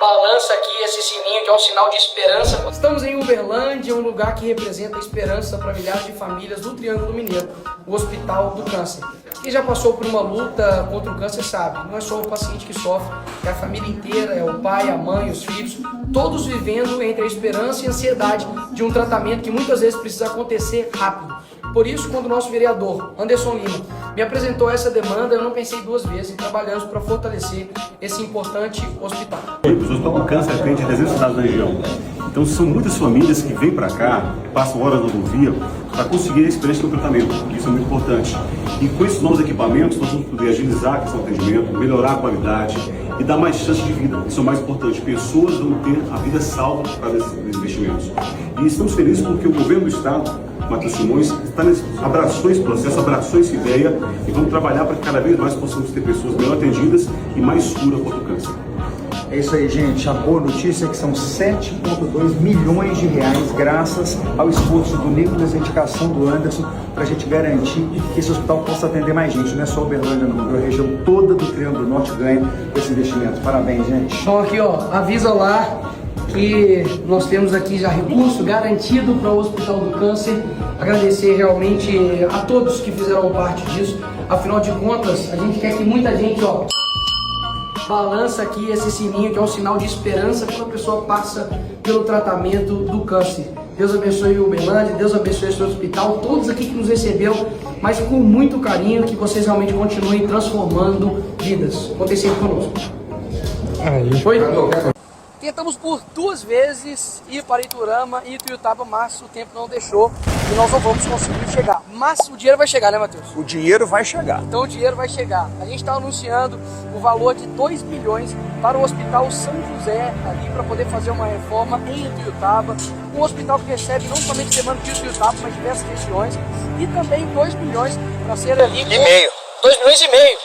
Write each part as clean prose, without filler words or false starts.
Balança aqui esse sininho que é um sinal de esperança. Estamos em Uberlândia, um lugar que representa a esperança para milhares de famílias do Triângulo Mineiro, o Hospital do Câncer. Quem já passou por uma luta contra o câncer sabe, não é só o paciente que sofre, é a família inteira, é o pai, a mãe, os filhos, todos vivendo entre a esperança e a ansiedade de um tratamento que muitas vezes precisa acontecer rápido. Por isso, quando o nosso vereador, Anderson Lima, me apresentou essa demanda, eu não pensei duas vezes e trabalhamos para fortalecer esse importante hospital. O Hospital do Câncer atende 300 cidades da região. Então são muitas famílias que vêm para cá, passam horas na rodovia para conseguir a experiência do tratamento. Isso é muito importante. E com esses novos equipamentos, nós vamos poder agilizar a questão do atendimento, melhorar a qualidade e dar mais chance de vida. Isso é o mais importante. Pessoas vão ter a vida salva para esses investimentos. E estamos felizes porque o governo do Estado, Matheus Simões, abraçou esse processo, abraçou essa ideia e vamos trabalhar para que cada vez mais possamos ter pessoas melhor atendidas e mais curas contra o câncer. É isso aí, gente. A boa notícia é que são 7,2 milhões de reais graças ao esforço do Nicolas e a indicação do Anderson para a gente garantir que esse hospital possa atender mais gente. Não é só Uberlândia, não. A região toda do Triângulo Norte ganha com esse investimento. Parabéns, gente. Então aqui, ó, avisa lá que nós temos aqui já recurso garantido para o Hospital do Câncer. Agradecer realmente a todos que fizeram parte disso. Afinal de contas, a gente quer que muita gente, ó, balança aqui esse sininho que é um sinal de esperança quando a pessoa passa pelo tratamento do câncer. Deus abençoe o Uberlândia, Deus abençoe o seu hospital, todos aqui que nos receberam, mas com muito carinho, que vocês realmente continuem transformando vidas. Contem sempre conosco. Foi? Tentamos por 2 vezes ir para Iturama e Ituiutaba, mas o tempo não deixou e nós não vamos conseguir chegar. Mas o dinheiro vai chegar, né, Matheus? O dinheiro vai chegar. Então o dinheiro vai chegar. A gente está anunciando o valor de 2 milhões para o Hospital São José, ali para poder fazer uma reforma em Ituiutaba. Um hospital que recebe não somente demanda de Ituiutaba, mas diversas regiões. E também 2 milhões para ser ali... E meio. 2 milhões e meio.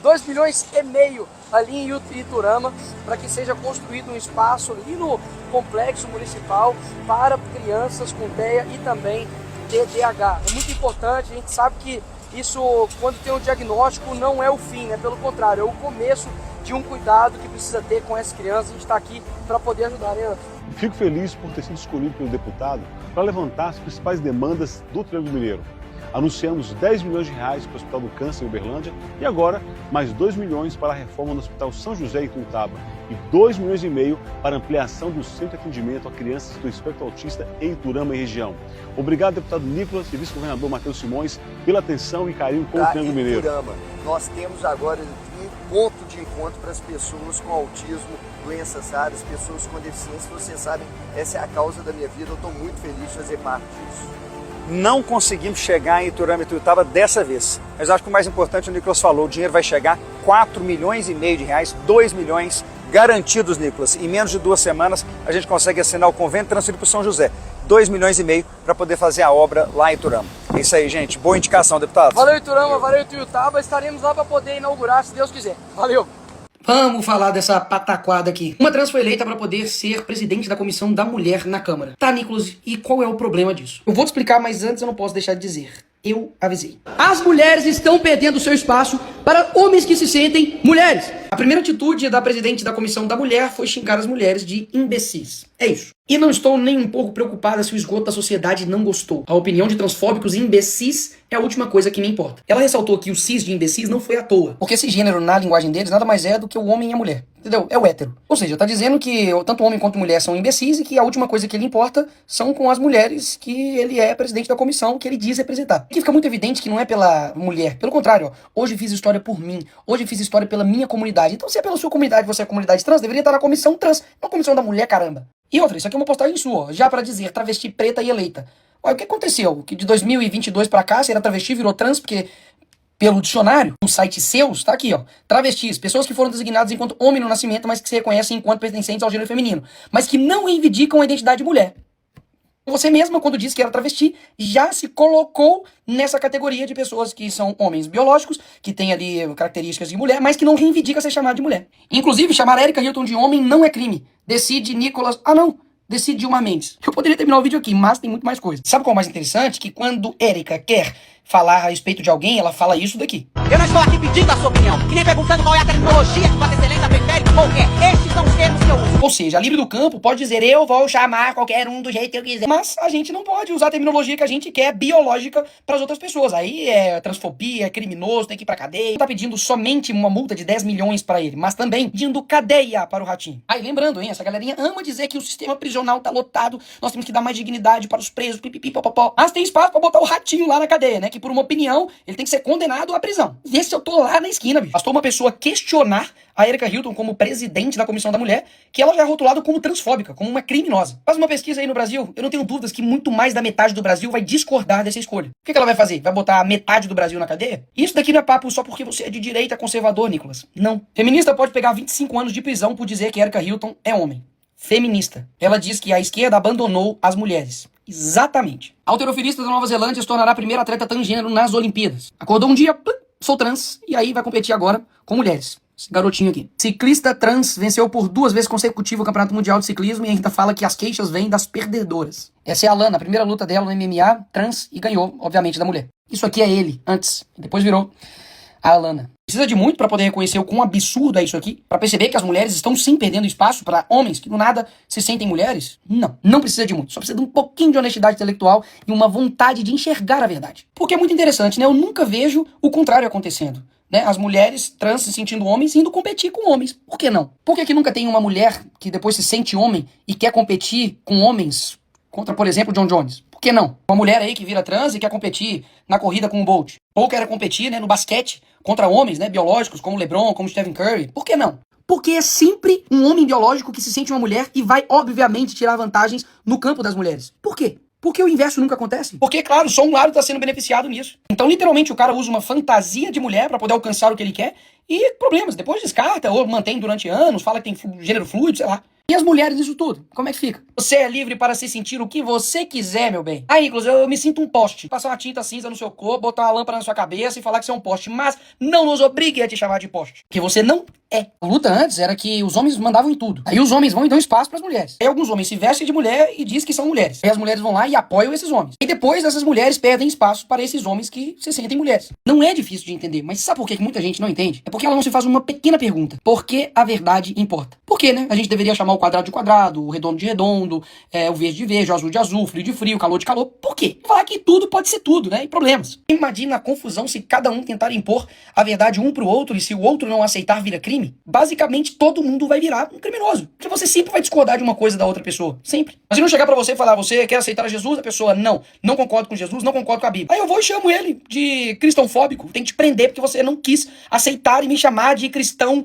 2 milhões e meio ali em Iturama, para que seja construído um espaço ali no complexo municipal para crianças com TEA e também TDAH. É muito importante, a gente sabe que isso, quando tem um diagnóstico, não é o fim, é pelo contrário, é o começo de um cuidado que precisa ter com essas crianças. A gente está aqui para poder ajudar, né? Fico feliz por ter sido escolhido pelo deputado para levantar as principais demandas do Triângulo Mineiro. Anunciamos 10 milhões de reais para o Hospital do Câncer em Uberlândia e agora mais 2 milhões para a reforma no Hospital São José em Ituiutaba e 2 milhões e meio para a ampliação do centro de atendimento a crianças do espectro autista em Iturama e região. Obrigado, deputado Nicolas e vice-governador Matheus Simões, pela atenção e carinho com o Triângulo Mineiro. Iturama, nós temos agora um ponto de encontro para as pessoas com autismo, doenças raras, pessoas com deficiência. Vocês sabem, essa é a causa da minha vida, eu estou muito feliz de fazer parte disso. Não conseguimos chegar em Iturama e Ituiutaba dessa vez. Mas acho que o mais importante, o Nicolas falou, o dinheiro vai chegar, 4 milhões e meio de reais, 2 milhões garantidos, Nicolas. Em menos de 2 semanas, a gente consegue assinar o convênio e transferir para o São José. 2 milhões e meio para poder fazer a obra lá em Iturama. É isso aí, gente. Boa indicação, deputado. Valeu, Iturama, valeu, Ituiutaba. Estaremos lá para poder inaugurar, se Deus quiser. Valeu! Vamos falar dessa pataquada aqui. Uma trans foi eleita para poder ser presidente da Comissão da Mulher na Câmara. Tá, Nicolas, e qual é o problema disso? Eu vou te explicar, mas antes eu não posso deixar de dizer. Eu avisei. As mulheres estão perdendo seu espaço para homens que se sentem mulheres. A primeira atitude da presidente da Comissão da Mulher foi xingar as mulheres de imbecis. É isso. E não estou nem um pouco preocupada se o esgoto da sociedade não gostou. A opinião de transfóbicos e imbecis é a última coisa que me importa. Ela ressaltou que o cis de imbecis não foi à toa, porque esse gênero, na linguagem deles, nada mais é do que o homem e a mulher. Entendeu? É o hétero. Ou seja, tá dizendo que tanto homem quanto mulher são imbecis e que a última coisa que ele importa são com as mulheres que ele é presidente da comissão, que ele diz representar. Aqui fica muito evidente que não é pela mulher. Pelo contrário, ó, hoje fiz história por mim. Hoje fiz história pela minha comunidade. Então, se é pela sua comunidade, você é comunidade trans, deveria estar na comissão trans, não comissão da mulher, caramba. E outra, isso aqui é uma postagem sua, ó, já pra dizer travesti preta e eleita. Olha, o que aconteceu? Que de 2022 pra cá, você era travesti, virou trans, porque pelo dicionário, no site seus, tá aqui, ó. Travestis, pessoas que foram designadas enquanto homem no nascimento, mas que se reconhecem enquanto pertencentes ao gênero feminino, mas que não reivindicam a identidade de mulher. Você mesma, quando disse que era travesti, já se colocou nessa categoria de pessoas que são homens biológicos, que têm ali características de mulher, mas que não reivindica ser chamada de mulher. Inclusive, chamar Erika Hilton de homem não é crime. Decide Nicolas... Ah, não. Decide Dilma Mendes. Eu poderia terminar o vídeo aqui, mas tem muito mais coisa. Sabe qual é o mais interessante? Que quando Erika quer falar a respeito de alguém, ela fala isso daqui. Eu não estou aqui pedindo a sua opinião, que nem perguntando qual é a tecnologia que Vossa Excelência prefere ou quer. Estes são os termos que eu uso. Ou seja, a livre do campo pode dizer eu vou chamar qualquer um do jeito que eu quiser. Mas a gente não pode usar a terminologia que a gente quer biológica para as outras pessoas. Aí é transfobia, é criminoso, tem que ir pra cadeia. Não tá pedindo somente uma multa de 10 milhões para ele, mas também pedindo cadeia para o Ratinho. Aí lembrando, hein, essa galerinha ama dizer que o sistema prisional tá lotado, nós temos que dar mais dignidade para os presos, pipipi, popopó. Mas tem espaço para botar o Ratinho lá na cadeia, né? Que por uma opinião, ele tem que ser condenado à prisão. Vê se eu tô lá na esquina, bicho. Bastou uma pessoa questionar a Erika Hilton como presidente da Comissão da Mulher, que ela já é rotulada como transfóbica, como uma criminosa. Faz uma pesquisa aí no Brasil, eu não tenho dúvidas que muito mais da metade do Brasil vai discordar dessa escolha. O que ela vai fazer? Vai botar a metade do Brasil na cadeia? Isso daqui não é papo só porque você é de direita conservador, Nicolas. Não. Feminista pode pegar 25 anos de prisão por dizer que Erika Hilton é homem. Feminista. Ela diz que a esquerda abandonou as mulheres. Exatamente. Halterofilista da Nova Zelândia se tornará a primeira atleta transgênero nas Olimpíadas. Acordou um dia, sou trans, e aí vai competir agora com mulheres. Esse garotinho aqui. Ciclista trans venceu por 2 vezes consecutivas o Campeonato Mundial de Ciclismo e ainda fala que as queixas vêm das perdedoras. Essa é a Alana, a primeira luta dela no MMA, trans, e ganhou, obviamente, da mulher. Isso aqui é ele, antes. Depois virou a Alana. Precisa de muito para poder reconhecer o quão absurdo é isso aqui? Para perceber que as mulheres estão sim perdendo espaço para homens que do nada se sentem mulheres? Não. Não precisa de muito. Só precisa de um pouquinho de honestidade intelectual e uma vontade de enxergar a verdade. Porque é muito interessante, né? Eu nunca vejo o contrário acontecendo. Né? As mulheres trans se sentindo homens indo competir com homens. Por que não? Por que nunca tem uma mulher que depois se sente homem e quer competir com homens contra, por exemplo, John Jones? Por que não? Uma mulher aí que vira trans e quer competir na corrida com o Bolt. Ou quer competir, né, no basquete contra homens, né, biológicos como LeBron, como Stephen Curry. Por que não? Porque é sempre um homem biológico que se sente uma mulher e vai, obviamente, tirar vantagens no campo das mulheres. Por quê? Porque o inverso nunca acontece. Porque, claro, só um lado está sendo beneficiado nisso. Então, literalmente, o cara usa uma fantasia de mulher para poder alcançar o que ele quer e problemas. Depois descarta ou mantém durante anos, fala que tem gênero fluido, sei lá. E as mulheres nisso tudo? Como é que fica? Você é livre para se sentir o que você quiser, meu bem. Aí, Nicolas, eu me sinto um poste. Passar uma tinta cinza no seu corpo, botar uma lâmpada na sua cabeça e falar que você é um poste. Mas não nos obrigue a te chamar de poste. Porque você não é. A luta antes era que os homens mandavam em tudo. Aí os homens vão e dão espaço para as mulheres. Aí alguns homens se vestem de mulher e dizem que são mulheres. Aí as mulheres vão lá e apoiam esses homens. E depois essas mulheres perdem espaço para esses homens que se sentem mulheres. Não é difícil de entender, mas sabe por que muita gente não entende? É porque ela não se faz uma pequena pergunta. Por que a verdade importa? Por que, né? A gente deveria chamar o quadrado de quadrado, o redondo de redondo, o verde de verde, o azul de azul, o frio de frio, o calor de calor. Por quê? Falar que tudo pode ser tudo, né? E problemas. Imagina a confusão se cada um tentar impor a verdade um pro outro e se o outro não aceitar vira crime. Basicamente, todo mundo vai virar um criminoso. Porque você sempre vai discordar de uma coisa da outra pessoa. Sempre. Mas se não chegar pra você e falar, você quer aceitar Jesus? A pessoa, não concordo com Jesus, não concordo com a Bíblia. Aí eu vou e chamo ele de cristãofóbico. Tem que te prender porque você não quis aceitar e me chamar de cristão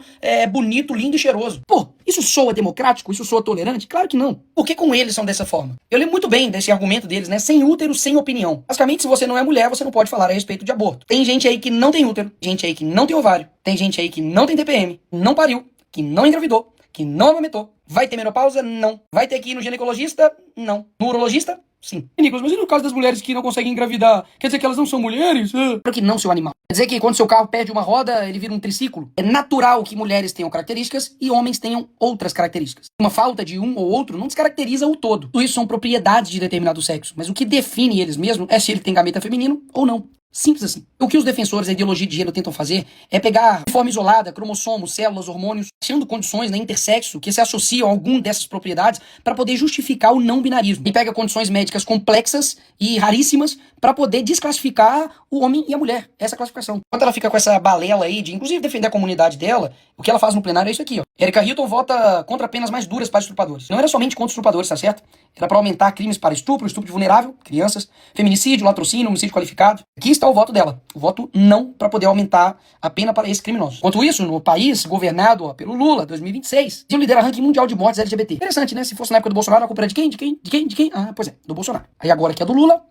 bonito, lindo e cheiroso. Pô, isso soa democrático? Isso soa tolerante? Claro que não. Por que com eles são dessa forma? Eu lembro muito bem desse argumento deles, né? Sem útero, sem opinião. Basicamente, se você não é mulher, você não pode falar a respeito de aborto. Tem gente aí que não tem útero, gente aí que não tem ovário, tem gente aí que não tem TPM, não pariu, que não engravidou, que não amamentou. Vai ter menopausa? Não. Vai ter que ir no ginecologista? Não. No urologista? Sim. E, Nicolas, mas e no caso das mulheres que não conseguem engravidar? Quer dizer que elas não são mulheres? Claro que não, seu animal. Quer dizer que quando seu carro perde uma roda, ele vira um triciclo? É natural que mulheres tenham características e homens tenham outras características. Uma falta de um ou outro não descaracteriza o todo. Tudo isso são propriedades de determinado sexo, mas o que define eles mesmos é se ele tem gameta feminino ou não. Simples assim. O que os defensores da ideologia de gênero tentam fazer é pegar de forma isolada cromossomos, células, hormônios, achando condições, né, intersexo que se associam a algum dessas propriedades para poder justificar o não binarismo. E pega condições médicas complexas e raríssimas para poder desclassificar o homem e a mulher. Essa classificação. Enquanto ela fica com essa balela aí de, inclusive, defender a comunidade dela, o que ela faz no plenário é isso aqui, ó. Erika Hilton vota contra penas mais duras para estupradores. Não era somente contra estupradores, tá certo? Era para aumentar crimes para estupro de vulnerável, crianças, feminicídio, latrocínio, homicídio qualificado. Aqui está o voto dela. O voto não para poder aumentar a pena para esses criminosos. Enquanto isso, no país governado pelo Lula, 2026, tinha lidera ranking mundial de mortes LGBT. Interessante, né? Se fosse na época do Bolsonaro, a culpa era de quem? De quem? Ah, pois é, do Bolsonaro. Aí agora que é do Lula,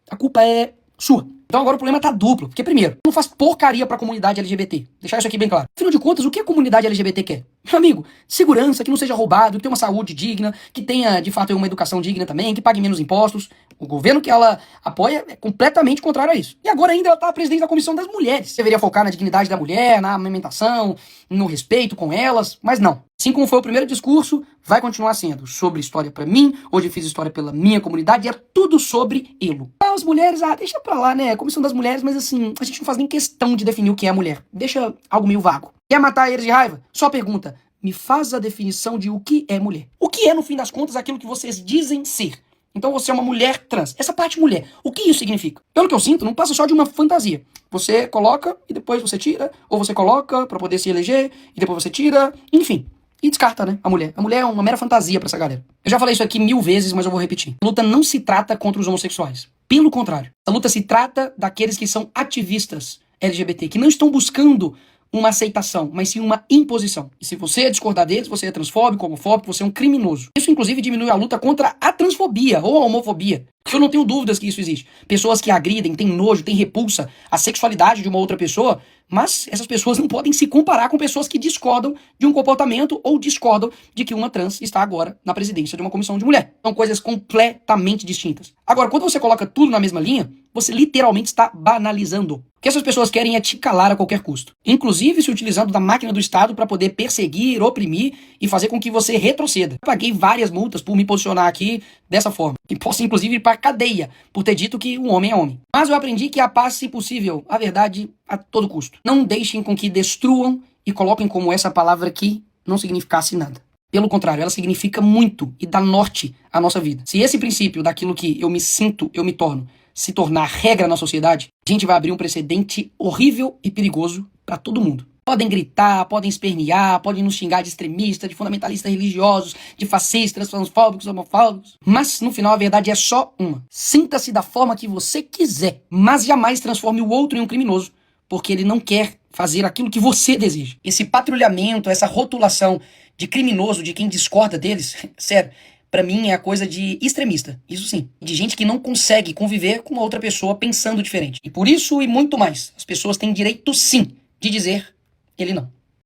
a culpa é sua. Então agora o problema tá duplo. Porque, primeiro, não faz porcaria pra comunidade LGBT. Deixar isso aqui bem claro. Afinal de contas, o que a comunidade LGBT quer? Meu amigo, segurança, que não seja roubado, que tenha uma saúde digna, que tenha, de fato, uma educação digna também, que pague menos impostos. O governo que ela apoia é completamente contrário a isso. E agora ainda ela tá presidente da Comissão das Mulheres. Deveria focar na dignidade da mulher, na amamentação, no respeito com elas, mas não. Assim como foi o primeiro discurso, vai continuar sendo sobre história pra mim, hoje eu fiz história pela minha comunidade, e é tudo sobre elo. As mulheres, deixa pra lá, né, Comissão das Mulheres, mas assim, a gente não faz nem questão de definir o que é mulher. Deixa algo meio vago. Quer matar eles de raiva? Só pergunta, me faz a definição de o que é mulher. O que é, no fim das contas, aquilo que vocês dizem ser. Então você é uma mulher trans. Essa parte mulher, o que isso significa? Pelo que eu sinto, não passa só de uma fantasia. Você coloca e depois você tira, ou você coloca pra poder se eleger e depois você tira, enfim. E descarta, né, a mulher. A mulher é uma mera fantasia pra essa galera. Eu já falei isso aqui 1000 vezes, mas eu vou repetir. A luta não se trata contra os homossexuais. Pelo contrário. A luta se trata daqueles que são ativistas LGBT, que não estão buscando uma aceitação, mas sim uma imposição. E se você discordar deles, você é transfóbico, homofóbico, você é um criminoso. Isso, inclusive, diminui a luta contra a transfobia ou a homofobia. Eu não tenho dúvidas que isso existe. Pessoas que agridem, têm nojo, têm repulsa à sexualidade de uma outra pessoa, mas essas pessoas não podem se comparar com pessoas que discordam de um comportamento ou discordam de que uma trans está agora na presidência de uma comissão de mulher. São coisas completamente distintas. Agora, quando você coloca tudo na mesma linha, você literalmente está banalizando. O que essas pessoas querem é te calar a qualquer custo. Inclusive se utilizando da máquina do Estado para poder perseguir, oprimir e fazer com que você retroceda. Eu paguei várias multas por me posicionar aqui dessa forma. E posso inclusive ir para cadeia por ter dito que um homem é homem. Mas eu aprendi que a paz, se possível, a verdade a todo custo. Não deixem com que destruam e coloquem como essa palavra aqui não significasse nada. Pelo contrário, ela significa muito e dá norte à nossa vida. Se esse princípio daquilo que eu me sinto, eu me torno, se tornar regra na sociedade, a gente vai abrir um precedente horrível e perigoso para todo mundo. Podem gritar, podem espernear, podem nos xingar de extremistas, de fundamentalistas religiosos, de fascistas, transfóbicos, homofóbicos. Mas, no final, a verdade é só uma. Sinta-se da forma que você quiser, mas jamais transforme o outro em um criminoso, porque ele não quer fazer aquilo que você deseja. Esse patrulhamento, essa rotulação de criminoso, de quem discorda deles, sério, pra mim é a coisa de extremista, isso sim. De gente que não consegue conviver com outra pessoa pensando diferente. E por isso e muito mais, as pessoas têm direito sim de dizer ele não.